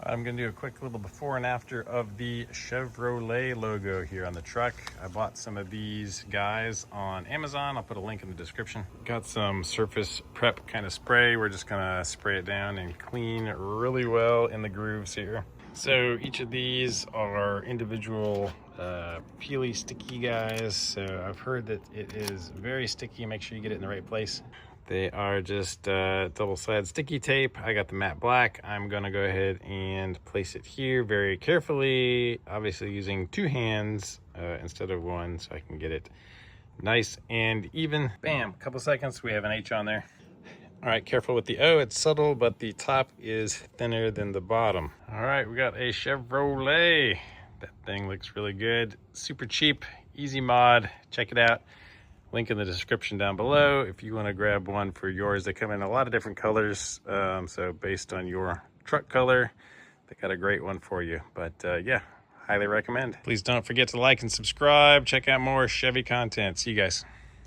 I'm gonna do a quick little before and after of the Chevrolet logo here on the truck. I bought some of these guys on Amazon. I'll put a link in the description. Got some surface prep kind of spray. We're just gonna spray it down and clean really well in the grooves here. So each of these are individual peely sticky guys. So I've heard that it is very sticky. Make sure you get it in the right place. They are just double-sided sticky tape. I got the matte black. I'm gonna go ahead and place it here very carefully, obviously using two hands instead of one, so I can get it nice and even. Bam, a couple seconds, we have an H on there. All right, careful with the O, it's subtle, but the top is thinner than the bottom. All right, we got a Chevrolet. That thing looks really good. Super cheap, easy mod, check it out. Link in the description down below if you want to grab one for yours. They come in a lot of different colors, so based on your truck color, they got a great one for you. But yeah, highly recommend. Please don't forget to like and subscribe. Check out more Chevy content. See you guys.